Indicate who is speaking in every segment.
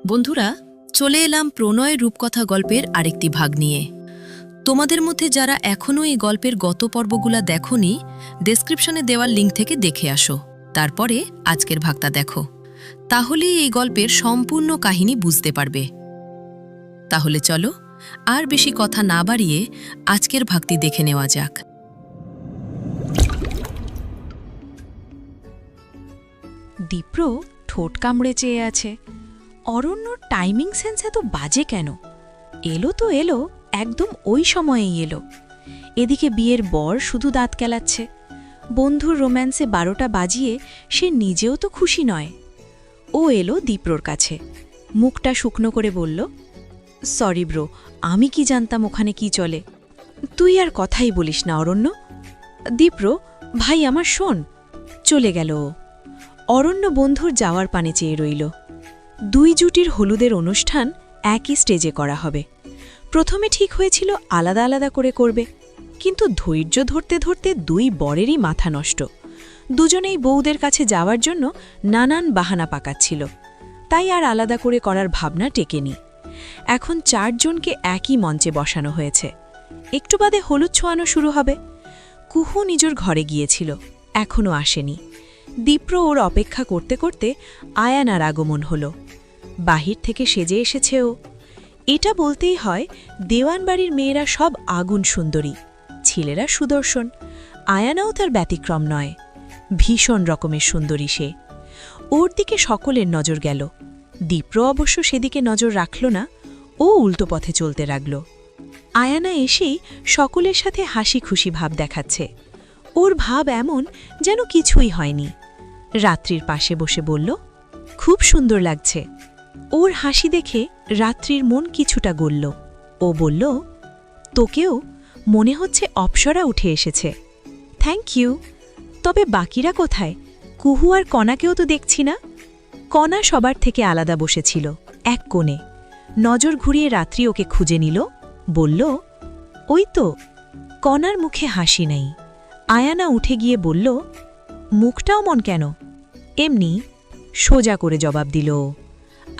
Speaker 1: বন্ধুরা, চলে এলাম প্রণয় রূপকথা গল্পের আরেকটি ভাগ নিয়ে। তোমাদের মধ্যে যারা এখনও এই গল্পের গত পর্বগুলা দেখোনি, ডেসক্রিপশনে দেওয়ার লিঙ্ক থেকে দেখে আসো, তারপরে আজকের ভাগটা দেখো। তাহলেই এই গল্পের সম্পূর্ণ কাহিনী বুঝতে পারবে। তাহলে চলো, আর বেশি কথা না বাড়িয়ে আজকের ভাগটি দেখে নেওয়া যাক।
Speaker 2: দীপ্র ঠোঁট কামড়ে চেয়ে আছে। অরণ্যর টাইমিং সেন্স এত বাজে কেন? এলো তো এলো, একদম ওই সময়েই এলো। এদিকে বিয়ের বর শুধু দাঁত কেলাচ্ছে। বন্ধুর রোম্যান্সে 12টা বাজিয়ে সে নিজেও তো খুশি নয়। ও এলো দীপ্রর কাছে, মুখটা শুকনো করে বলল, সরি ব্রো, আমি কি জানতাম ওখানে কি চলে। তুই আর কথাই বলিস না অরণ্য। দীপ্র, ভাই আমার শোন। চলে গেল ও। অরণ্য বন্ধুর যাওয়ার পানে চেয়ে রইল। দুই জুটির হলুদের অনুষ্ঠান একই স্টেজে করা হবে। প্রথমে ঠিক হয়েছিল আলাদা আলাদা করে করবে, কিন্তু ধৈর্য ধরতে ধরতে দুই বরেরই মাথা নষ্ট। দুজনেই বউদের কাছে যাওয়ার জন্য নানান বাহানা পাকাচ্ছিল, তাই আর আলাদা করে করার ভাবনা টেকেনি। এখন 4 জনকে একই মঞ্চে বসানো হয়েছে। একটু বাদে হলুদ ছোঁয়ানো শুরু হবে। কুহু নিজের ঘরে গিয়েছিল, এখনও আসেনি। দীপ্র ওর অপেক্ষা করতে করতে আয়ানার আগমন হল। বাহির থেকে সেজে এসেছে ও। এটা বলতেই হয়, দেওয়ানবাড়ির মেয়েরা সব আগুন সুন্দরী, ছেলেরা সুদর্শন। আয়ানাও তার ব্যতিক্রম নয়, ভীষণ রকমের সুন্দরী সে। ওর দিকে সকলের নজর গেল। দীপ্র অবশ্য সেদিকে নজর রাখল না, ও উল্টো পথে চলতে লাগল। আয়ানা এসেই সকলের সাথে হাসি খুশি ভাব দেখাচ্ছে। ওর ভাব এমন যেন কিছুই হয়নি। রাত্রির পাশে বসে বলল, খুব সুন্দর লাগছে। ওর হাসি দেখে রাত্রির মন কিছুটা গলল। ও বলল, তোকেও মনে হচ্ছে অপ্সরা উঠে এসেছে। Thank you. তবে বাকিরা কোথায়? কুহু আর কণাকেও তো দেখছি না। কণা সবার থেকে আলাদা বসেছিল এক কোণে। নজর ঘুরিয়ে রাত্রি ওকে খুঁজে নিল, বলল, ওই তো। কণার মুখে হাসি নেই। আয়ানা উঠে গিয়ে বলল, মুখটাও মন কেন? এমনি, সোজা করে জবাব দিল।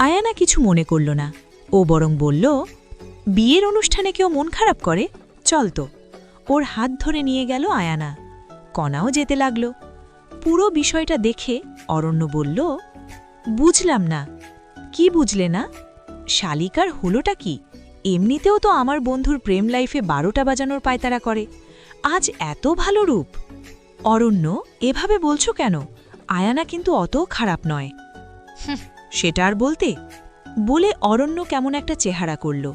Speaker 2: আয়ানা কিছু মনে করল না, ও বরং বলল, বিয়ের অনুষ্ঠানে কেউ মন খারাপ করে? চল তো। ওর হাত ধরে নিয়ে গেল আয়ানা। কণাও যেতে লাগল। পুরো বিষয়টা দেখে অরণ্য বলল, বুঝলাম না। কি বুঝলে না? শালিকার হলোটা কি? এমনিতেও তো আমার বন্ধুর প্রেম লাইফে 12টা বাজানোর পায়তারা করে, আজ এত ভালো রূপ। অরণ্য, এভাবে বলছো কেন? আয়ানা কিন্তু অত খারাপ নয়। সেটা আর বলতে, বলে অরণ্য কেমন একটা চেহারা করল।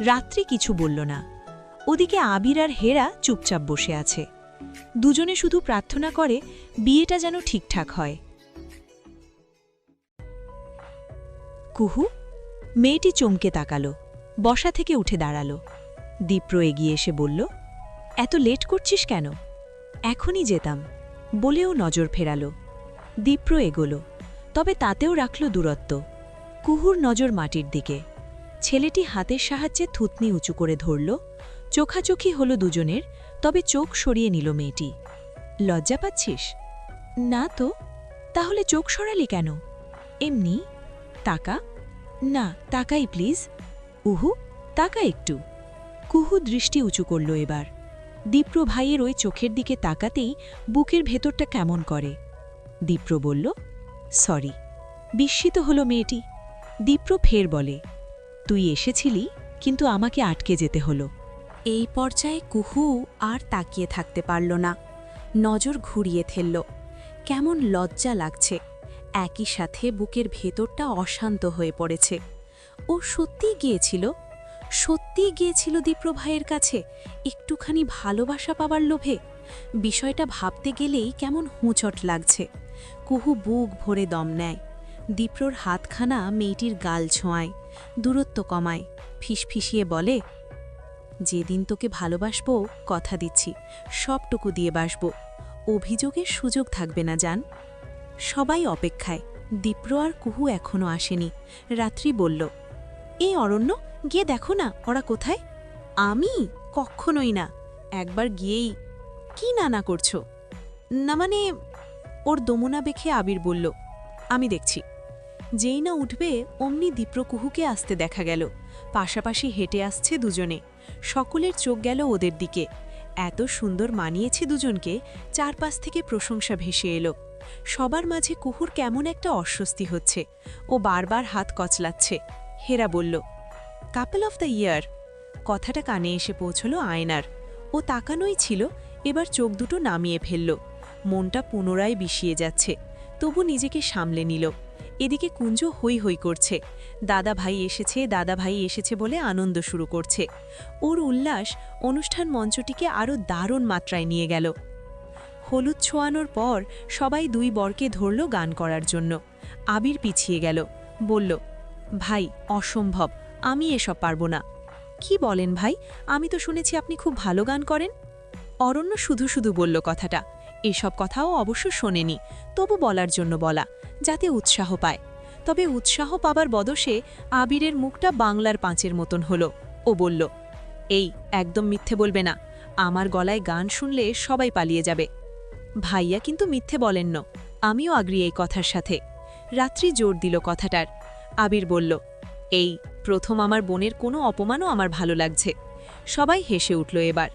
Speaker 2: রাত্রি কিছু বলল না। ওদিকে আবির আর হেরা চুপচাপ বসে আছে। দুজনে শুধু প্রার্থনা করে বিয়েটা যেন ঠিকঠাক হয়। কুহু, মেয়েটি চমকে তাকালো, বসা থেকে উঠে দাঁড়ালো। দীপ্র এগিয়ে এসে বলল, এত লেট করছিস কেন? এখনই যেতাম, বলেও নজর ফেরালো। দীপ্র এগোলো, তবে তাতেও রাখল দূরত্ব। কুহুর নজর মাটির দিকে। ছেলেটি হাতের সাহায্যে থুতনি উঁচু করে ধরল। চোখাচোখি হলো দুজনের, তবে চোখ সরিয়ে নিল মেয়েটি। লজ্জা পাচ্ছিস? না তো। তাহলে চোখ সরালি কেন? এমনি। তাকা। না, তাকাই প্লিজ। উহু, তাকা একটু। কুহু দৃষ্টি উঁচু করল এবার। দীপ্র ভাইয়ের ওই চোখের দিকে তাকাতেই বুকের ভেতরটা কেমন করে। দীপ্র বলল, সরি। বিস্মিত হল মেয়েটি। দীপ্র ফের বলে, তুই এসেছিলি, কিন্তু আমাকে আটকে যেতে হলো।
Speaker 3: এই পর্যায়ে কুহু আর তাকিয়ে থাকতে পারল না। নজর ঘুরিয়ে ফেলল। কেমন লজ্জা লাগছে, একই সাথে বুকের ভেতরটা অশান্ত হয়ে পড়েছে। ও সত্যিই গিয়েছিল দীপ্র ভাইয়ের কাছে একটুখানি ভালোবাসা পাবার লোভে। বিষয়টা ভাবতে গেলেই কেমন হোঁচট লাগছে। কুহু বুক ভরে দম নেয়। দীপ্রর হাতখানা মেয়েটির গাল ছোঁয়ায়, দূরত্ব কমায়, ফিসফিসিয়ে বলে, যেদিন তোকে ভালোবাসবো কথা দিচ্ছি, সবটুকু দিয়ে বাসব। অভিযোগের সুযোগ থাকবে না জান। সবাই অপেক্ষায়। দীপ্র আর কুহু এখনও আসেনি। রাত্রি বলল, এই অরণ্য, গিয়ে দেখো না ওরা কোথায়। আমি? কখনোই না। একবার গিয়েই। কি নানা করছো? না মানে, ওর দমুনা বেখে আবির বলল, আমি দেখছি। যেই না উঠবে অমনি দীপ্র কুহুকে আসতে দেখা গেল। পাশাপাশি হেঁটে আসছে দুজনে। সকলের চোখ গেল ওদের দিকে। এত সুন্দর মানিয়েছে দুজনকে, চারপাশ থেকে প্রশংসা ভেসে এলো। সবার মাঝে কুহুর কেমন একটা অস্বস্তি হচ্ছে। ও বারবার হাত কচলাচ্ছে। হেরা বলল, কাপল অফ দ্য ইয়ার। কথাটা কানে এসে পৌঁছল আয়নার। ও তাকানোই ছিল, এবার চোখ দুটো নামিয়ে ফেলল। মনটা পুনরায় বিষিয়ে যাচ্ছে, তবু নিজেকে সামলে নিল। এদিকে কুঞ্জ হই হই করছে। দাদা ভাই এসেছে বলে আনন্দ শুরু করছে। ওর উল্লাস অনুষ্ঠান মঞ্চটিকে আরও দারুণ মাত্রায় নিয়ে গেল। হলুদ ছোঁয়ানোর পর সবাই দুই বরকে ধরল গান করার জন্য। আবির পিছিয়ে গেল, বলল, ভাই অসম্ভব, আমি এসব পারব না। কি বলেন ভাই, আমি তো শুনেছি আপনি খুব ভালো গান করেন। অরণ্য শুধু শুধু বলল কথাটা। এসব কথাও অবশ্য শোনেনি, তবু বলার জন্য বলা, যাতে উৎসাহ পায়। তবে উৎসাহ পাবার বদশে আবিরের মুখটা বাংলার পাঁচের মতন হলো। ও বলল, এই একদম মিথ্যে বলবে না, আমার গলায় গান শুনলে সবাই পালিয়ে যাবে। ভাইয়া কিন্তু মিথ্যে বলেন না, আমিও আগ্রী এই কথার সাথে। রাত্রি জোর দিল কথাটার। আবির বলল, এই প্রথম আমার বোনের কোনো অপমানও আমার ভালো লাগছে। সবাই হেসে উঠল এবার।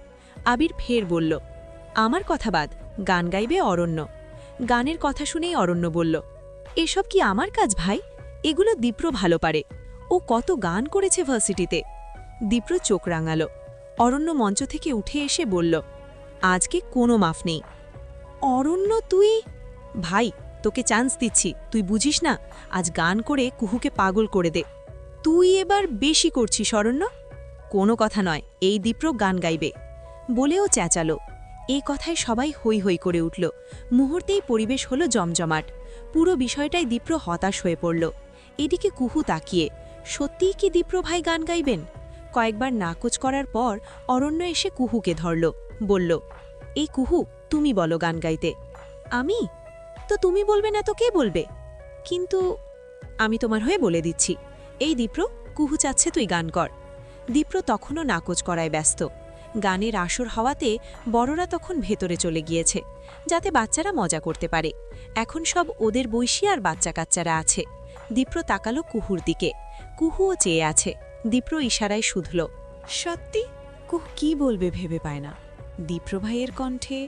Speaker 3: আবির ফের বলল, আমার কথা বাদ, গান গাইবে অরণ্য। গানের কথা শুনেই অরণ্য বলল, এসব কি আমার কাজ ভাই? এগুলো দীপ্র ভালো পারে, ও কত গান করেছে ভার্সিটিতে। দীপ্র চোখ রাঙাল। অরণ্য মঞ্চ থেকে উঠে এসে বলল, আজকে কোনো মাফ নেই। অরণ্য তুই? ভাই তোকে চান্স দিচ্ছি, তুই বুঝিস না, আজ গান করে কুহুকে পাগল করে দে। তুই এবার বেশি করছিস অরণ্য। কোনো কথা নয়, এই দীপ্র গান গাইবে বলেও চেঁচালো। এই কথায় সবাই হৈ হৈ করে উঠল। মুহূর্তেই পরিবেশ হলো জমজমাট। পুরো বিষয়টাই দীপ্র হতাশ হয়ে পড়ল। এদিকে কুহু তাকিয়ে, সত্যিই কি দীপ্র ভাই গান গাইবেন? কয়েকবার নাকচ করার পর অরণ্য এসে কুহুকে ধরল, বলল, এই কুহু, তুমি বলো গান গাইতে। আমি? তো তুমি বলবে না তো কে বলবে? কিন্তু আমি তোমার হয়ে বলে দিচ্ছি, এই দীপ্র, কুহু চাচ্ছে তুই গান কর। দীপ্র তখনও নাকচ করায় ব্যস্ত। গানের আসর হওয়াতে বড়রা তখন ভেতরে চলে গিয়েছে, যাতে বাচ্চারা মজা করতে পারে। এখন সব ওদের বয়সী আর বাচ্চা কাচ্চারা আছে। দীপ্র তাকালো কুহুর দিকে। কুহুও চেয়ে আছে। দীপ্র ইশারায় শুধল। সত্যি? কুহু কি বলবে ভেবে পায় না। দীপ্র ভাইয়ের কণ্ঠে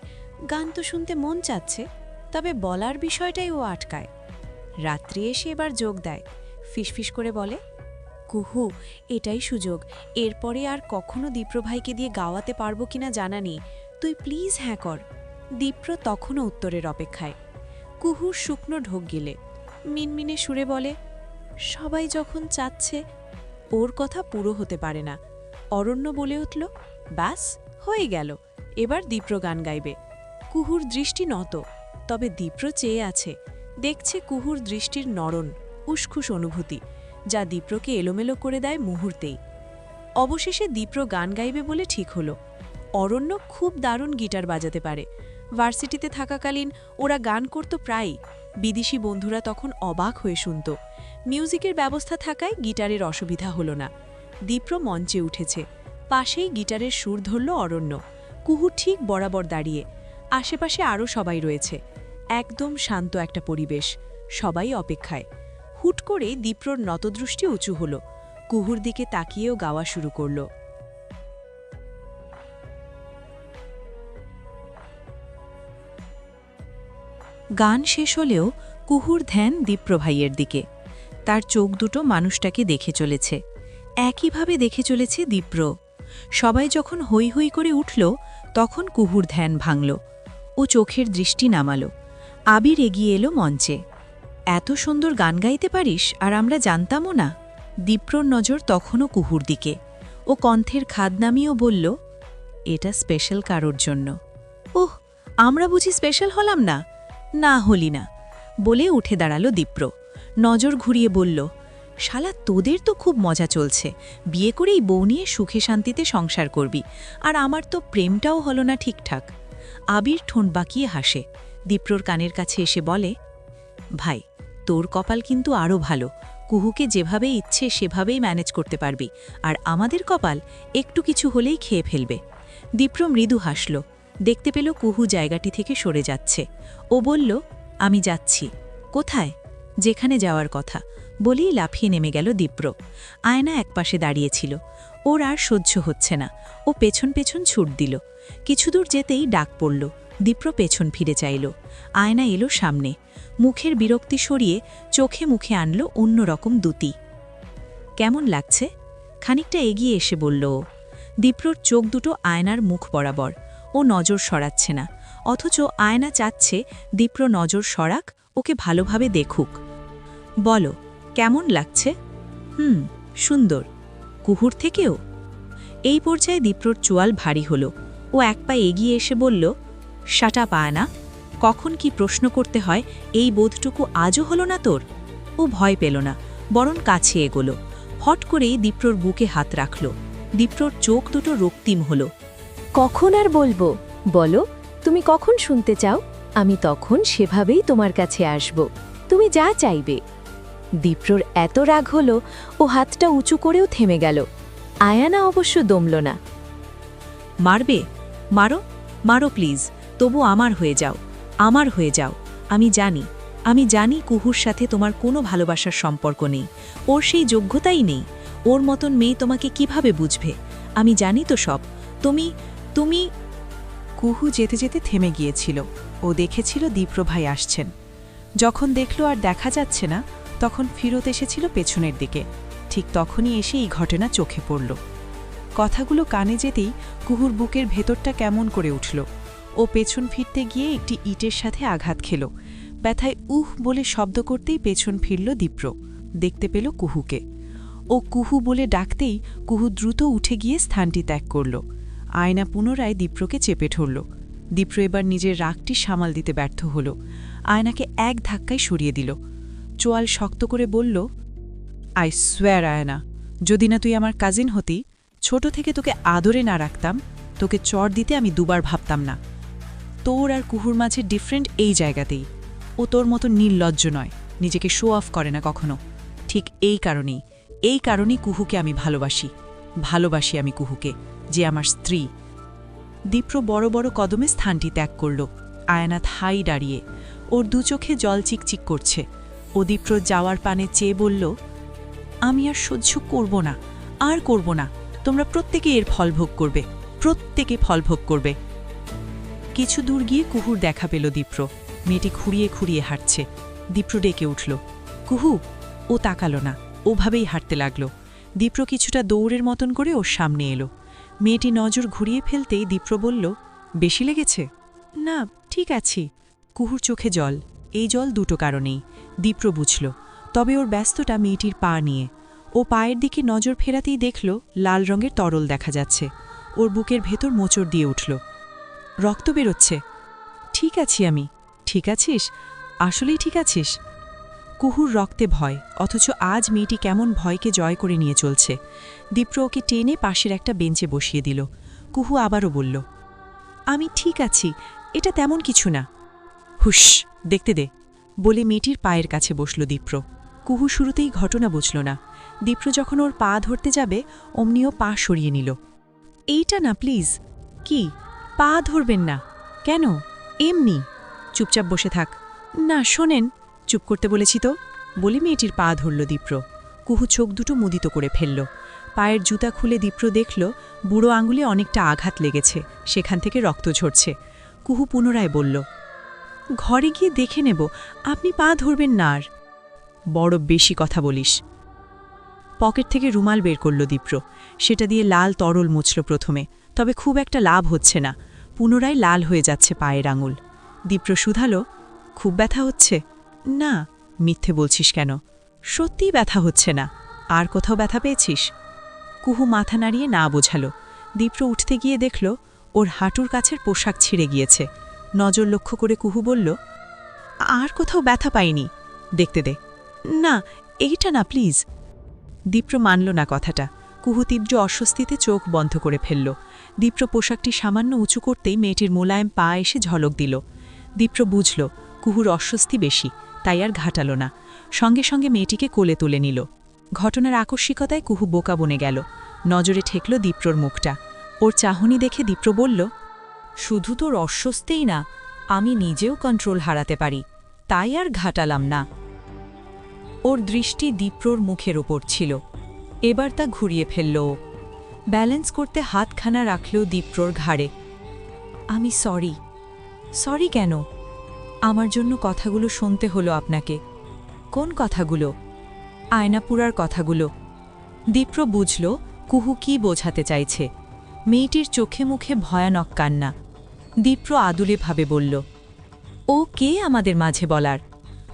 Speaker 3: গান তো শুনতে মন চাচ্ছে, তবে বলার বিষয়টাই ও আটকায়। রাত্রি এসে এবার যোগ দেয়। ফিসফিস করে বলে, কুহু, এটাই সুযোগ। এরপরে আর কখনো দীপ্র ভাইকে দিয়ে গাওয়াতে পারবো কিনা জানা নেই, তুই প্লিজ হ্যাঁ কর। দীপ্র তখনও উত্তরের অপেক্ষায়। কুহুর শুকনো ঢোক গিলে মিনমিনে সুরে বলে, সবাই যখন চাচ্ছে, ওর কথা পুরো হতে পারে না। অরণ্য বলে উঠল, ব্যাস হয়ে গেল, এবার দীপ্র গান গাইবে। কুহুর দৃষ্টি নত, তবে দীপ্র চেয়ে আছে। দেখছে কুহুর দৃষ্টির নরণ উষ্কুস অনুভূতি, যা দীপ্রকে এলোমেলো করে দেয় মুহূর্তেই। অবশেষে দীপ্র গান গাইবে বলে ঠিক হলো। অরণ্য খুব দারুণ গিটার বাজাতে পারে। ভার্সিটিতে থাকাকালীন ওরা গান করত প্রায়ই। বিদেশি বন্ধুরা তখন অবাক হয়ে শুনত। মিউজিকের ব্যবস্থা থাকায় গিটারের অসুবিধা হলো না। দীপ্র মঞ্চে উঠেছে। পাশেই গিটারের সুর ধরল অরণ্য। কুহু ঠিক বরাবর দাঁড়িয়ে। আশেপাশে আরও সবাই রয়েছে। একদম শান্ত একটা পরিবেশ, সবাই অপেক্ষায়। হুট করে দীপ্রর নতদৃষ্টি উঁচু হল। কুহুর দিকে তাকিয়েও গাওয়া শুরু করল। গান শেষ হলেও কুহুর ধ্যান দীপ্র ভাইয়ের দিকে। তার চোখ দুটো মানুষটাকে দেখে চলেছে। একইভাবে দেখে চলেছে দীপ্র। সবাই যখন হৈ হৈ করে উঠল, তখন কুহুর ধ্যান ভাঙল। ও চোখের দৃষ্টি নামালো। আবির এগিয়ে এলো মঞ্চে। এত সুন্দর গান গাইতে পারিস, আর আমরা জানতামও না। দীপ্রর নজর তখনও কুহুর দিকে। ও কণ্ঠের খাদ নামিয়েও বলল, এটা স্পেশাল কারোর জন্য। ওহ, আমরা বুঝি স্পেশাল হলাম না? না হলি না, বলে উঠে দাঁড়ালো দীপ্র। নজর ঘুরিয়ে বলল, শালা তোদের তো খুব মজা চলছে, বিয়ে করেই বউ নিয়ে সুখে শান্তিতে সংসার করবি, আর আমার তো প্রেমটাও হলো না ঠিকঠাক। আবির ঠোঁট বাঁকিয়ে হাসে। দীপ্রর কানের কাছে এসে বলে, ভাই, তোর কপাল কিন্তু আরও ভালো। কুহুকে যেভাবে ইচ্ছে সেভাবেই ম্যানেজ করতে পারবি, আর আমাদের কপাল একটু কিছু হলেই খেয়ে ফেলবে। দীপ্র মৃদু হাসল। দেখতে পেল কুহু জায়গাটি থেকে সরে যাচ্ছে। ও বলল, আমি যাচ্ছি। কোথায়?
Speaker 2: যেখানে যাওয়ার কথা বলেই লাফিয়ে নেমে গেল দীপ্র। আয়না একপাশে দাঁড়িয়েছিল। ওর আর সহ্য হচ্ছে না। ও পেছন পেছন ছুট দিল। কিছু দূর যেতেই ডাক পড়ল। দীপ্র পেছন ফিরে চাইল। আয়না এলো সামনে। মুখের বিরক্তি সরিয়ে চোখে মুখে আনল অন্যরকম দ্যুতি। কেমন লাগছে? খানিকটা এগিয়ে এসে বলল ও। দীপ্রর চোখ দুটো আয়নার মুখ বরাবর। ও নজর সরাচ্ছে না, অথচ আয়না চাচ্ছে দীপ্র নজর সরাক, ওকে ভালোভাবে দেখুক। বলো, কেমন লাগছে? সুন্দর। কুহুর থেকেও? এই পর্যায়ে দীপ্রর চোয়াল ভারী হলো। ও এক পা এগিয়ে এসে বলল, শাট আপ আয়না। কখন কি প্রশ্ন করতে হয় এই বোধটুকু আজও হলো না তোর? ও ভয় পেল না, বরং কাছে এগোলো। হট করেই দীপ্রর বুকে হাত রাখল। দীপ্রর চোখ দুটো রক্তিম হলো।
Speaker 4: কখন আর বলবো? বলো, তুমি কখন শুনতে চাও? আমি তখন সেভাবেই তোমার কাছে আসব, তুমি যা চাইবে। দীপ্রর এত রাগ হলো ও হাতটা উঁচু করেও থেমে গেল। আয়ানা অবশ্য দমল না।
Speaker 2: মারবে? মারো, মারো প্লিজ, তবু আমার হয়ে যাও, আমার হয়ে যাও। আমি জানি কুহুর সাথে তোমার কোনো ভালোবাসার সম্পর্ক নেই, ওর সেই যোগ্যতাই নেই। ওর মতন মেয়ে তোমাকে কিভাবে বুঝবে? আমি জানি তো সব। তুমি
Speaker 3: কুহু যেতে যেতে থেমে গিয়েছিল। ও দেখেছিল দীপ্র ভাই আসছেন। যখন দেখল আর দেখা যাচ্ছে না, তখন ফিরত এসেছিল পেছনের দিকে। ঠিক তখনই এসে এই ঘটনা চোখে পড়ল। কথাগুলো কানে যেতেই কুহুর বুকের ভেতরটা কেমন করে উঠল। ও পেছন ফিরতে গিয়ে একটি ইটের সাথে আঘাত খেল। ব্যথায় উহ বলে শব্দ করতেই পেছন ফিরল দীপ্র। দেখতে পেল কুহুকে। ও কুহু বলে ডাকতেই কুহু দ্রুত উঠে গিয়ে স্থানটি ত্যাগ করল। আয়না পুনরায় দীপ্রকে চেপে ধরল। দীপ্র এবার নিজের রাগটি সামাল দিতে ব্যর্থ হল। আয়নাকে এক ধাক্কায় সরিয়ে দিল। চোয়াল শক্ত করে বলল, আই সোয়ার আয়না, যদি না তুই আমার কাজিন হতি, ছোট থেকে তোকে আদরে না রাখতাম, তোকে চড় দিতে আমি দুবার ভাবতাম না। তোর আর কুহুর মাঝে ডিফারেন্ট এই জায়গাতেই। ও তোর মতো নির্লজ্জ নয়, নিজেকে শো অফ করে না কখনো। ঠিক এই কারণেই কুহুকে আমি ভালোবাসি আমি কুহুকে, যে আমার স্ত্রী। দীপ্র বড় বড় কদমে স্থানটি ত্যাগ করল। আয়না থাই দাঁড়িয়ে, ওর দু চোখে জল চিকচিক করছে। ও দীপ্র যাওয়ার পানে চেয়ে বলল, আমি আর সহ্য করব না, তোমরা প্রত্যেকে এর ফল ভোগ করবে। কিছু দূর গিয়ে কুহুর দেখা পেল দীপ্র। মেয়েটি খুঁড়িয়ে খুঁড়িয়ে হাঁটছে। দীপ্র ডেকে উঠল, কুহু। ও তাকালো না, ওভাবেই হাঁটতে লাগল। দীপ্র কিছুটা দৌড়ের মতন করে ওর সামনে এলো। মেয়েটি নজর ঘুরিয়ে ফেলতেই দীপ্র বলল, বেশি লেগেছে? না, ঠিক আছি। কুহুর চোখে জল। এই জল দুটো কারণেই। দীপ্র বুঝল। তবে ওর ব্যস্তটা মেয়েটির পা নিয়ে। ও পায়ের দিকে নজর ফেরাতেই দেখল লাল রঙের তরল দেখা যাচ্ছে। ওর বুকের ভেতর মোচড় দিয়ে উঠল। রক্ত বেরোচ্ছে। ঠিক আছি আমি। ঠিক আছিস? আসলেই ঠিক আছিস? কুহুর রক্তে ভয়, অথচ আজ মেয়েটি কেমন ভয়কে জয় করে নিয়ে চলছে। দীপ্র ওকে টেনে পাশের একটা বেঞ্চে বসিয়ে দিল। কুহু আবারও বলল, আমি ঠিক আছি, এটা তেমন কিছু না। হুশ, দেখতে দে, বলে মেয়েটির পায়ের কাছে বসল দীপ্র। কুহু শুরুতেই ঘটনা বুঝল না। দীপ্র যখন ওর পা ধরতে যাবে, অমনিও পা সরিয়ে নিল। এইটা না প্লিজ। কি? পা ধরবেন না? কেন? এমনি। চুপচাপ বসে থাক। না শোনেন, চুপ করতে বলেছি তো, বলে মেয়েটির পা ধরল দীপ্র। কুহু চোখ দুটো মুদিত করে ফেলল। পায়ের জুতা খুলে দীপ্র দেখল বুড়ো আঙুলে অনেকটা আঘাত লেগেছে, সেখান থেকে রক্ত ঝরছে। কুহু পুনরায় বলল, ঘরে গিয়ে দেখে নেব, আপনি পা ধরবেন না আর। বড় বেশি কথা বলিস। পকেট থেকে রুমাল বের করল দীপ্র। সেটা দিয়ে লাল তরল মুছল প্রথমে, তবে খুব একটা লাভ হচ্ছে না। পুনরায় লাল হয়ে যাচ্ছে পায়ের আঙুল। দীপ্র শুধালো, খুব ব্যথা হচ্ছে? না। মিথ্যে বলছিস কেন? সত্যিই ব্যথা হচ্ছে না। আর কোথাও ব্যথা পেয়েছিস? কুহু মাথা নাড়িয়ে না বোঝালো। দীপ্র উঠতে গিয়ে দেখল ওর হাঁটুর কাছের পোশাক ছিঁড়ে গিয়েছে। নজর লক্ষ্য করে কুহু বলল, আর কোথাও ব্যথা পাইনি, দেখতে দে। না, এইটা না প্লিজ। দীপ্র মানল না কথাটা। কুহু তীব্র অস্বস্তিতে চোখ বন্ধ করে ফেলল। দীপ্র পোশাকটি সামান্য উঁচু করতেই মেয়েটির মোলায়েম পা এসে ঝলক দিল। দীপ্র বুঝল কুহুর অস্বস্তি বেশি, তাই আর ঘাটাল না। সঙ্গে সঙ্গে মেয়েটিকে কোলে তুলে নিল। ঘটনার আকস্মিকতায় কুহু বোকা বনে গেল। নজরে ঠেকল দীপ্রর মুখটা। ওর চাহনি দেখে দীপ্র বলল, শুধু তোর অস্বস্তিই না, আমি নিজেও কন্ট্রোল হারাতে পারি, তাই আর ঘাটালাম না।
Speaker 2: ওর দৃষ্টি দীপ্রর মুখের ওপর ছিল। এবার তা ঘুরিয়ে ফেলল ও। ব্যালেন্স করতে হাতখানা রাখল দীপ্রর ঘাড়ে। আমি সরি কেন? আমার জন্য কথাগুলো শুনতে হলো আপনাকে। কোন কথাগুলো? আয়নাপুরার কথাগুলো। দীপ্র বুঝল কুহু কি বোঝাতে চাইছে। মেয়েটির চোখে মুখে ভয়ানক কান্না। দীপ্র আদুরেভাবে বলল, ও কে আমাদের মাঝে বলার?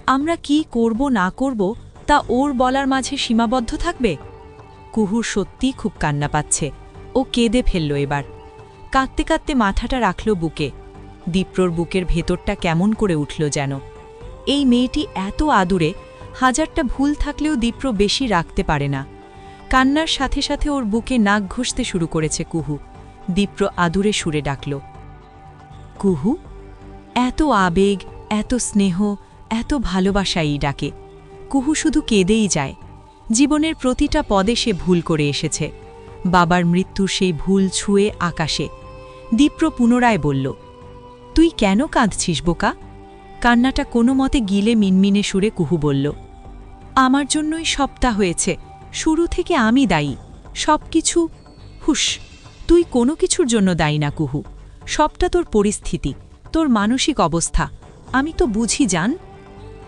Speaker 2: আমরা কি করব না করব তা ওর বলার মাঝে সীমাবদ্ধ থাকবে? কুহুর সত্যিই খুব কান্না পাচ্ছে। ও কেঁদে ফেলল এবার। কাঁদতে কাঁদতে মাথাটা রাখল বুকে। দীপ্রর বুকের ভেতরটা কেমন করে উঠল যেন। এই মেয়েটি এত আদুরে, হাজারটা ভুল থাকলেও দীপ্র বেশি রাখতে পারে না। কান্নার সাথে সাথে ওর বুকে নাক ঘষতে শুরু করেছে কুহু। দীপ্র আদুরে সুরে ডাকল, কুহু। এত আবেগ, এত স্নেহ, এত ভালোবাসাই ডাকে। কুহু শুধু কেঁদেই যায়। জীবনের প্রতিটা পদে সে ভুল করে এসেছে। বাবার মৃত্যুর সেই ভুল ছুঁয়ে আকাশে। দীপ্র পুনরায় বলল, তুই কেন কাঁদছিস বোকা? কান্নাটা কোনো মতে গিলে মিনমিনে সুরে কুহু বলল, আমার জন্যই সবটা হয়েছে। শুরু থেকে আমি দায়ী। সব কিছু। হুস, তুই কোনো কিছুর জন্য দায়ী না কুহু। সবটা তোর পরিস্থিতি, তোর মানসিক অবস্থা। আমি তো বুঝি জান।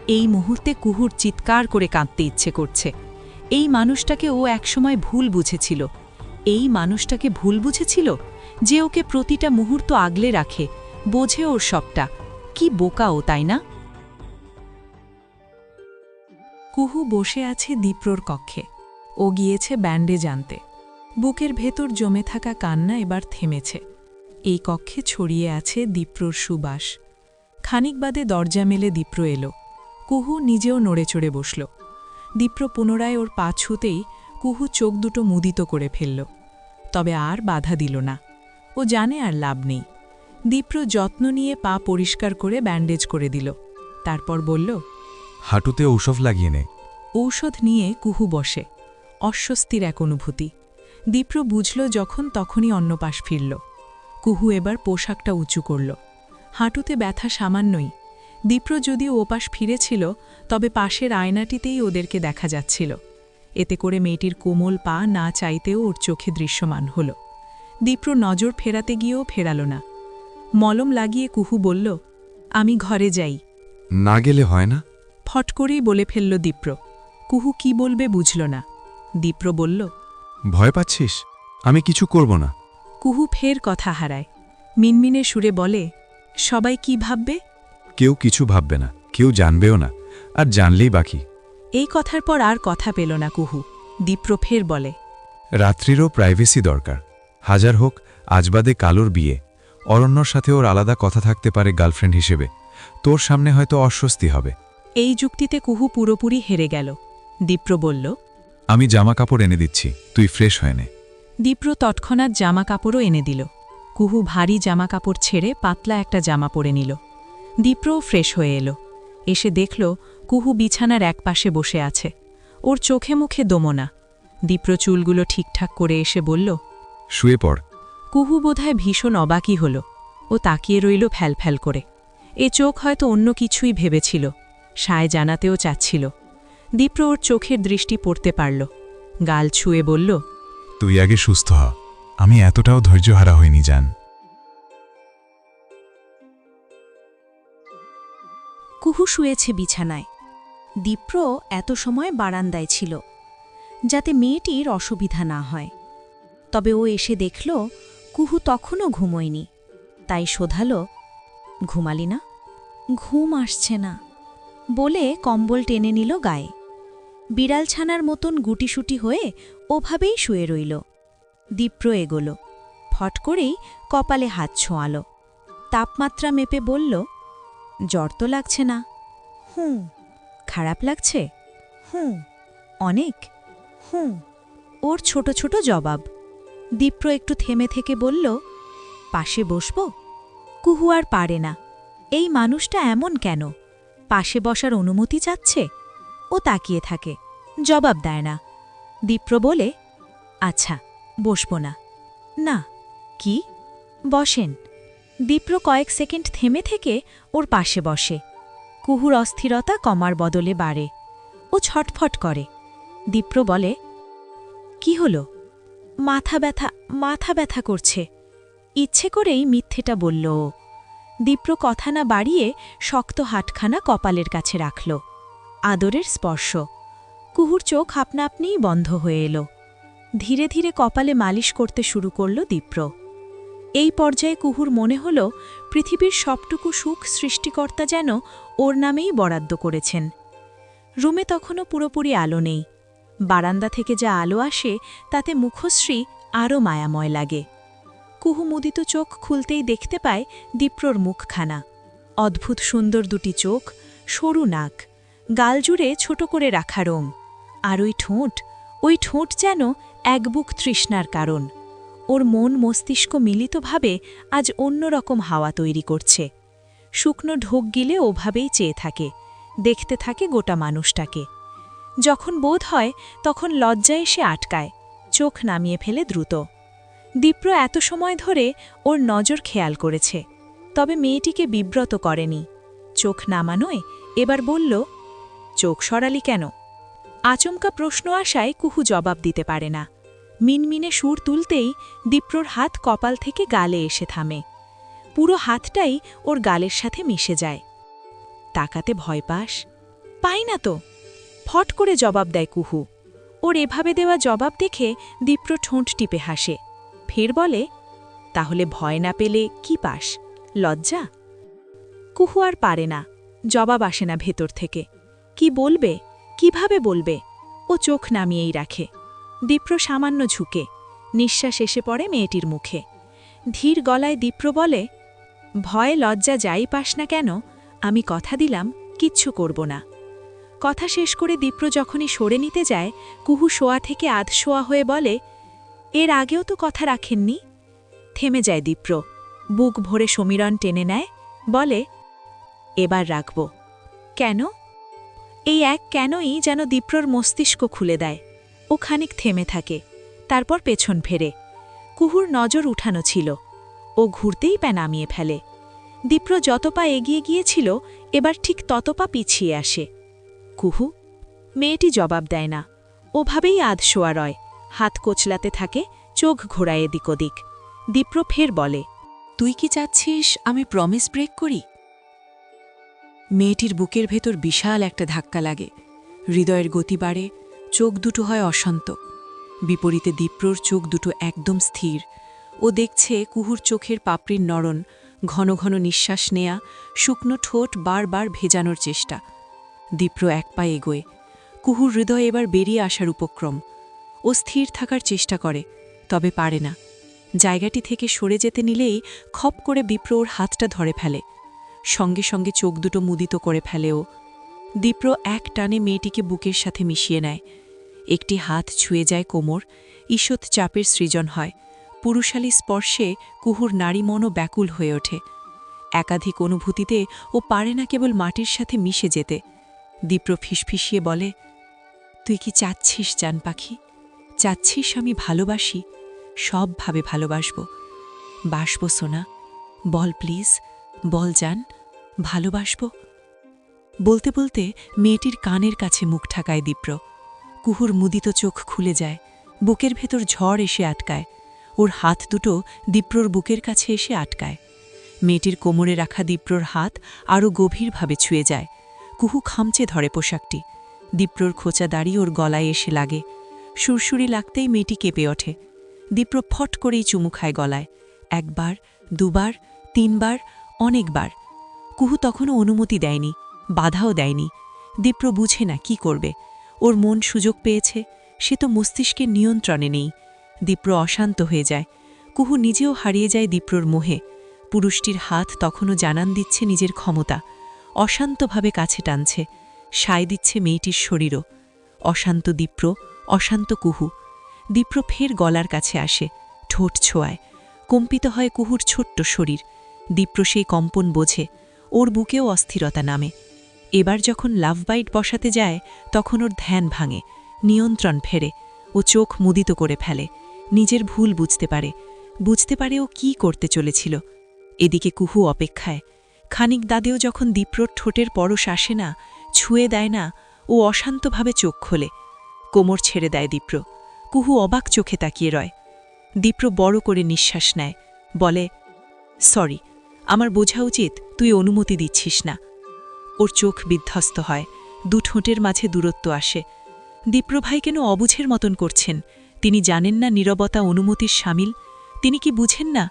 Speaker 2: এই মুহূর্তে কুহুর চিৎকার করে কাঁদতে ইচ্ছে করছে। এই মানুষটাকে ও একসময় ভুল বুঝেছিল। এই মানুষটাকে ভুল বুঝেছিল, যে ওকে প্রতিটা মুহূর্ত আগলে রাখে, বোঝে ওর সবটা। কি বোকা ও, তাই না? কুহু বসে আছে দীপ্রর কক্ষে। ও গিয়েছে ব্যান্ডেজ আনতে। বুকের ভেতর জমে থাকা কান্না এবার থেমেছে। এই কক্ষে ছড়িয়ে আছে দীপ্রর সুবাস। খানিক বাদে দরজা মেলে দীপ্র এলো। কুহু নিজেও নড়ে চড়ে বসল। দীপ্র পুনরায় ওর পা ছুঁতেই কুহু চোখ দুটো মুদিত করে ফেলল। তবে আর বাধা দিল না। ও জানে আর লাভ নেই। দীপ্র যত্ন নিয়ে পা পরিষ্কার করে ব্যান্ডেজ করে দিল। তারপর বলল,
Speaker 5: হাঁটুতে ঔষধ লাগিয়ে নে।
Speaker 2: ঔষধ নিয়ে কুহু বসে। অস্বস্তির এক অনুভূতি। দীপ্র বুঝল যখন তখনই অন্য পাশ ফিরল। কুহু এবার পোশাকটা উঁচু করল। হাঁটুতে ব্যথা সামান্যই। দীপ্র যদিও ওপাশ ফিরেছিল, তবে পাশের আয়নাটিতেই ওদেরকে দেখা যাচ্ছিল। এতে করে মেয়েটির কোমল পা না চাইতেও ওর চোখে দৃশ্যমান হল। দীপ্র নজর ফেরাতে গিয়েও ফেরাল না। মলম লাগিয়ে কুহু বলল, আমি ঘরে যাই।
Speaker 5: না গেলে হয় না?
Speaker 2: ফট করেই বলে ফেলল দীপ্র। কুহু কি বলবে বুঝল না। দীপ্র বলল,
Speaker 5: ভয় পাচ্ছিস? আমি কিছু করব না।
Speaker 2: কুহু ফের কথা হারায়। মিনমিনে সুরে বলে, সবাই কি ভাববে?
Speaker 5: কেউ কিছু ভাববে না, কেউ জানবেও না, আর জানলেই বাকি।
Speaker 2: এই কথার পর আর কথা পেল না কুহু। দীপ্র ফের বলে,
Speaker 5: রাত্রিরও প্রাইভেসি দরকার। হাজার হোক আজ বাদে কালোর বিয়ে। অরণ্যর সাথে ওর আলাদা কথা থাকতে পারে গার্লফ্রেন্ড হিসেবে। তোর সামনে হয়তো অস্বস্তি হবে।
Speaker 2: এই যুক্তিতে কুহু পুরোপুরি হেরে গেল। দীপ্র বলল,
Speaker 5: আমি জামা কাপড় এনে দিচ্ছি, তুই ফ্রেশ হয়ে নে।
Speaker 2: দীপ্র তৎক্ষণাৎ জামা কাপড়ও এনে দিল। কুহু ভারী জামা কাপড় ছেড়ে পাতলা একটা জামা পরে নিল। দীপ্রও ফ্রেশ হয়ে এলো। এসে দেখল কুহু বিছানার এক পাশে বসে আছে। ওর চোখে মুখে দমনা। দীপ্র চুলগুলো ঠিকঠাক করে এসে বলল,
Speaker 5: শুয়ে পড়।
Speaker 2: কুহু বোধহয় ভীষণ অবাকই হল। ও তাকিয়ে রইল ফ্যালফ্যাল করে। এ চোখ হয়তো অন্য কিছুই ভেবেছিল। সায় জানাতেও চাচ্ছিল। দীপ্র ওর চোখের দৃষ্টি পড়তে পারল। গাল ছুঁয়ে বলল,
Speaker 5: তুই আগে সুস্থ হ। আমি এতটাও ধৈর্যহারা হইনি জান।
Speaker 3: কুহু শুয়েছে বিছানায়। দীপ্র এত সময় বারান্দায় ছিল, যাতে মেয়েটির অসুবিধা না হয়। তবে ও এসে দেখল কুহু তখনও ঘুমোয়নি। তাই শোধাল, ঘুমালি না? ঘুম আসছে না বলে কম্বল টেনে নিল গায়ে। বিড়ালছানার মতন গুটিসুটি হয়ে ওভাবেই শুয়ে রইল। দীপ্র এগোল। ফট করেই কপালে হাত ছোঁয়াল। তাপমাত্রা মেপে বলল, জ্বর তো লাগছে না। হুঁ। খারাপ লাগছে? হুঁ। অনেক? হুঁ। ওর ছোট ছোট জবাব। দীপ্র একটু থেমে থেকে বলল, পাশে বসব? কুহু আর পারে না। এই মানুষটা এমন কেন? পাশে বসার অনুমতি চাচ্ছে। ও তাকিয়ে থাকে, জবাব দেয় না। দীপ্র বলে, আচ্ছা বসব না। না। কি? বসেন। দীপ্র কয়েক সেকেন্ড থেমে থেকে ওর পাশে বসে। কুহুর অস্থিরতা কমার বদলে বাড়ে। ও ও ছটফট করে। দীপ্র বলে, কি হলো? মাথা ব্যথা করছে। ইচ্ছে করেই মিথ্যেটা বলল ও। দীপ্র কথা না বাড়িয়ে শক্ত হাতখানা কপালের কাছে রাখল। আদরের স্পর্শ। কুহুর চোখ আপনা আপনিই বন্ধ হয়ে এলো। ধীরে ধীরে কপালে মালিশ করতে শুরু করল দীপ্র। এই পর্যায়ে কুহুর মনে হল পৃথিবীর সবটুকু সুখ সৃষ্টিকর্তা যেন ওর নামেই বরাদ্দ করেছেন। রুমে তখনও পুরোপুরি আলো নেই। বারান্দা থেকে যা আলো আসে তাতে মুখশ্রী আরও মায়াময় লাগে। কুহু মুদিত চোখ খুলতেই দেখতে পায় দীপ্রর মুখখানা। অদ্ভুত সুন্দর দুটি চোখ, সরু নাক, গাল জুড়ে ছোট করে রাখা রং। আর ওই ঠোঁট যেন এক বুক তৃষ্ণার কারণ। ওর মন মস্তিষ্ক মিলিতভাবে আজ অন্যরকম হাওয়া তৈরি করছে। শুকনো ঢোক গিলে ওভাবেই চেয়ে থাকে, দেখতে থাকে গোটা মানুষটাকে। যখন বোধ হয় তখন লজ্জা এসে আটকায়, চোখ নামিয়ে ফেলে দ্রুত। দীপ্র এত সময় ধরে ওর নজর খেয়াল করেছে, তবে মেয়েটিকে বিব্রত করেনি। চোখ নামানোয় এবার বলল, চোখ সরালি কেন? আচমকা প্রশ্ন আসায় কুহু জবাব দিতে পারে না। মিনমিনে সুর তুলতেই দীপ্রর হাত কপাল থেকে গালে এসে থামে। পুরো হাতটাই ওর গালের সাথে মিশে যায়। তাকাতে ভয় পাস? পাই না তো, ফট করে জবাব দেয় কুহু। ওর এভাবে দেওয়া জবাব দেখে দীপ্র ঠোঁট টিপে হাসে। ফের বলে, তাহলে ভয় না পেলে কি পাস? লজ্জা? কুহু আর পারে না, জবাব আসে না ভেতর থেকে। কি বলবে, কিভাবে বলবে? ও চোখ নামিয়েই রাখে। দীপ্র সামান্য ঝুঁকে, নিঃশ্বাস এসে পড়ে মেয়েটির মুখে। ধীর গলায় দীপ্র বলে, ভয় লজ্জা যাই পাস না কেন, আমি কথা দিলাম কিচ্ছু করব না। কথা শেষ করে দীপ্র যখনই সরে নিতে যায়, কুহু শোয়া থেকে আধশোয়া হয়ে বলে, এর আগেও তো কথা রাখেননি। থেমে যায় দীপ্র, বুক ভরে সমীরণ টেনে নেয়, বলে, এবার রাখব। কেন? এই এক কেনই যেন দীপ্রর মস্তিষ্ক খুলে দেয়। ও খানিক থেমে থাকে, তারপর পেছন ফেরে। কুহুর নজর উঠানো ছিল, ও ঘুরতেই পা নামিয়ে ফেলে। দীপ্র যত পা এগিয়ে গিয়েছিল এবার ঠিক তত পা পিছিয়ে আসে। কুহু? মেয়েটি জবাব দেয় না, ওভাবেই আধশোয়া রয়, হাত কোচলাতে থাকে, চোখ ঘোরায় এদিক ওদিক। দীপ্র ফের বলে,
Speaker 2: তুই কি চাচ্ছিস আমি প্রমিস ব্রেক করি? মেয়েটির বুকের ভেতর বিশাল একটা ধাক্কা লাগে, হৃদয়ের গতি বাড়ে, চোখ দুটো হয় অশান্ত। বিপরীতে দীপ্রর চোখ দুটো একদম স্থির। ও দেখছে কুহুর চোখের পাপড়ির নড়ন, ঘন ঘন নিঃশ্বাস নেয়া, শুকনো ঠোঁট বারবার ভেজানোর চেষ্টা। দীপ্র এক পা এগোয়। কুহুর হৃদয় এবার বেরিয়ে আসার উপক্রম। ও স্থির থাকার চেষ্টা করে, তবে পারে না। জায়গাটি থেকে সরে যেতে নিলেই খপ করে দীপ্র ওর হাতটা ধরে ফেলে। সঙ্গে সঙ্গে চোখ দুটো মুদিত করে ফেলে ও। দীপ্র এক টানে মেয়েটিকে বুকের সাথে মিশিয়ে নেয়। একটি হাত ছুঁয়ে যায় কোমর, ঈষৎ চাপের সৃজন হয়। পুরুষালী স্পর্শে কুহুর নারী মনও ব্যাকুল হয়ে ওঠে। একাধিক অনুভূতিতে ও পারে না কেবল মাটির সাথে মিশে যেতে। দীপ্র ফিসফিসিয়ে বলে, তুই কি চাচ্ছিস জান পাখি? চাচ্ছিস আমি ভালোবাসি, সবভাবে ভালোবাসব। বাসব সোনা, বল প্লিজ, বল জান, ভালোবাসব। বলতে বলতে মেয়েটির কানের কাছে মুখ ঠাকায় দীপ্র। কুহুর মুদিত চোখ খুলে যায়, বুকের ভেতর ঝড় এসে আটকায়। ওর হাত দুটো দীপ্রর বুকের কাছে এসে আটকায়। মেয়েটির কোমরে রাখা দীপ্রর হাত আরও গভীরভাবে ছুঁয়ে যায়। কুহু খামচে ধরে পোশাকটি। দীপ্রর খোঁচা দাড়ি ওর গলায় এসে লাগে। সুরসুরি লাগতেই মেয়েটি কেঁপে ওঠে। দীপ্র ফট করেই চুমু খায় গলায়। একবার, দুবার, তিনবার, অনেকবার। কুহু তখনও অনুমতি দেয়নি, বাধাও দেয়নি। দীপ্র বুঝে না কি করবে। ওর মন সুযোগ পেয়েছে, সে তো মস্তিষ্কের নিয়ন্ত্রণে নেই। দীপ্র অশান্ত হয়ে যায়। কুহু নিজেও হারিয়ে যায় দীপ্রর মোহে। পুরুষটির হাত তখনও জানান দিচ্ছে নিজের ক্ষমতা। অশান্তভাবে কাছে টানছে, সায় দিচ্ছে মেয়েটির শরীরও। অশান্ত দীপ্র, অশান্ত কুহু। দীপ্র ফের গলার কাছে আসে, ঠোঁট ছোঁয়ায়। কম্পিত হয় কুহুর ছোট্ট শরীর। দীপ্র সেই কম্পন বোঝে, ওর বুকেও অস্থিরতা নামে। এবার যখন লাভ বাইট বসাতে যায় তখন ওর ধ্যান ভাঙে, নিয়ন্ত্রণ ফেরে। ও চোখ মুদিত করে ফেলে, নিজের ভুল বুঝতে পারে ও কি করতে চলেছিল। এদিকে কুহু অপেক্ষায়। খানিক দাদেও যখন দীপ্রর ঠোঁটের পরশ আসে না, ছুঁয়ে দেয় না, ও অশান্তভাবে চোখ খোলে। কোমর ছেড়ে দেয় দীপ্র। কুহু অবাক চোখে তাকিয়ে রয়। দীপ্র বড় করে নিঃশ্বাস নেয়, বলে, সরি, আমার বোঝা উচিত তুই অনুমতি দিচ্ছিস না। ওর চোখ বিধ্বস্ত হয়, দু ঠোঁটের মাঝে দূরত্ব আসে। দীপ্র ভাই কেন অবুঝের মতন করছেন? তিনি জানেন না নীরবতা অনুমতির শামিল? তিনি কি বুঝেন না,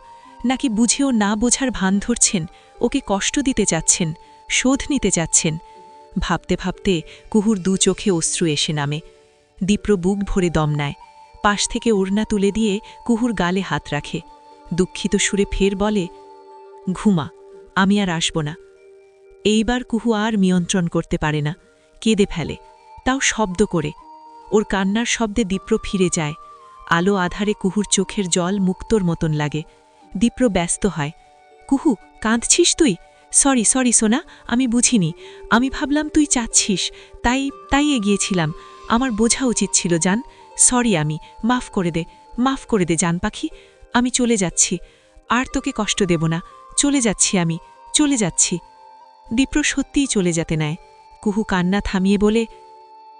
Speaker 2: নাকি বুঝেও না বোঝার ভান ধরছেন, ওকে কষ্ট দিতে চাচ্ছেন, শোধ নিতে চাচ্ছেন? ভাবতে ভাবতে কুহুর দু চোখে অশ্রু এসে নামে। দীপ্র বুক ভরে দম নেয়, পাশ থেকে ওড়না তুলে দিয়ে কুহুর গালে হাত রাখে। দুঃখিত সুরে ফের বলে, ঘুমা, আমি আর আসব না। এইবার কুহু আর নিয়ন্ত্রণ করতে পারে না, কেঁদে ফেলে, তাও শব্দ করে। ওর কান্নার শব্দে দীপ্র ফিরে যায়। আলো আধারে কুহুর চোখের জল মুক্তোর মতন লাগে। দীপ্র ব্যস্ত হয়। কুহু, কাঁদছিস তুই? সরি সরি সোনা, আমি বুঝিনি। আমি ভাবলাম তুই চাচ্ছিস, তাই এগিয়েছিলাম। আমার বোঝা উচিত ছিল জান। সরি, আমি মাফ করে দে জান পাখি। আমি চলে যাচ্ছি, আর তোকে কষ্ট দেব না। চলে যাচ্ছি। দীপ্র সত্যিই চলে যেতে নেয়। কুহু কান্না থামিয়ে বলে,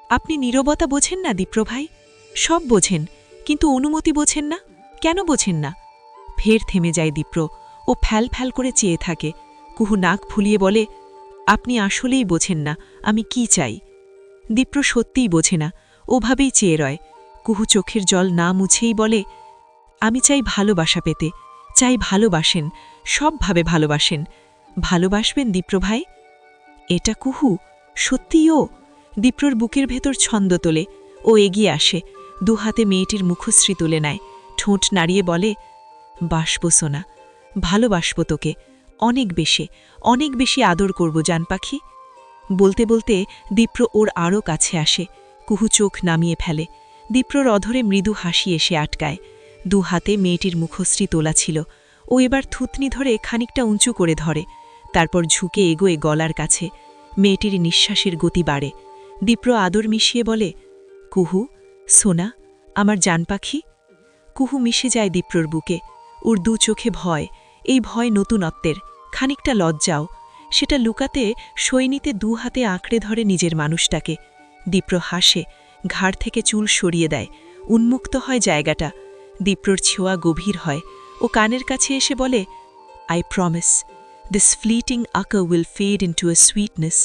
Speaker 2: আপনি নীরবতা বোঝেন না দীপ্র ভাই? সব বোঝেন, কিন্তু অনুমতি বোঝেন না। কেন বোঝেন না? ফের থেমে যায় দীপ্র। ও ফ্যাল ফ্যাল করে চেয়ে থাকে। কুহু নাক ফুলিয়ে বলে, আপনি আসলেই বোঝেন না আমি কি চাই। দীপ্র সত্যিই বোঝে না, ওভাবেই চেয়ে রয়। কুহু চোখের জল না মুছেই বলে, আমি চাই ভালোবাসা পেতে, চাই ভালোবাসেন, সবভাবে ভালোবাসেন। ভালোবাসবেন দীপ্র ভাই? এটা কুহু, সত্যিই ও? দীপ্রর বুকের ভেতর ছন্দ তোলে। ও এগিয়ে আসে, দুহাতে মেয়েটির মুখশ্রী তুলে নেয়, ঠোঁট নাড়িয়ে বলে, বাসব সোনা, ভালোবাসব তোকে, অনেক বেশি আদর করব জান পাখি। বলতে বলতে দীপ্র ওর আরও কাছে আসে। কুহু চোখ নামিয়ে ফেলে। দীপ্রর অধরে মৃদু হাসি এসে আটকায়। দু হাতে মেয়েটির মুখশ্রী তোলা ছিল। ও এবার থুতনি ধরে খানিকটা উঁচু করে ধরে, তারপর ঝুঁকে এগোয় গলার কাছে। মেয়েটির নিঃশ্বাসের গতি বাড়ে। দীপ্র আদর মিশিয়ে বলে, কুহু, সোনা, আমার জান পাখি। কুহু মিশে যায় দীপ্রর বুকে। ওর দু চোখে ভয়, এই ভয় নতুনত্বের, খানিকটা লজ্জাও। সেটা লুকাতে সৈনিতে দু হাতে আঁকড়ে ধরে নিজের মানুষটাকে। দীপ্র হাসে, ঘাড় থেকে চুল সরিয়ে দেয়, উন্মুক্ত হয় জায়গাটা। দীপ্রর ছোঁয়া গভীর হয়। ও কানের কাছে এসে বলে, আই প্রমিস, দিস ফ্লিটিং আকার will fade into a sweetness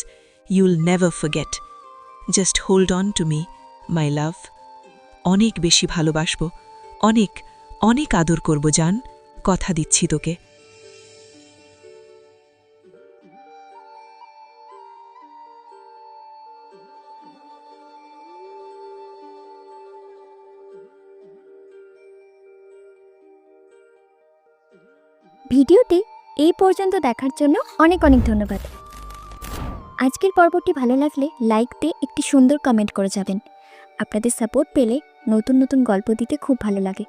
Speaker 2: you'll never forget. Just hold on to me, my love. অনেক বেশি ভালোবাসব, অনেক আদর করব জান, কথা দিচ্ছি তোকে।
Speaker 6: ভিডিওটি এই পর্যন্ত দেখার জন্য অনেক ধন্যবাদ। আজকের পর্বটি ভালো লাগলে লাইক দিয়ে একটি সুন্দর কমেন্ট করে যাবেন। আপনাদের সাপোর্ট পেলে নতুন গল্প দিতে খুব ভালো লাগে।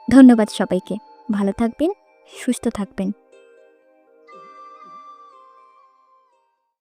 Speaker 6: ধন্যবাদ সবাইকে। ভালো থাকবেন, সুস্থ থাকবেন।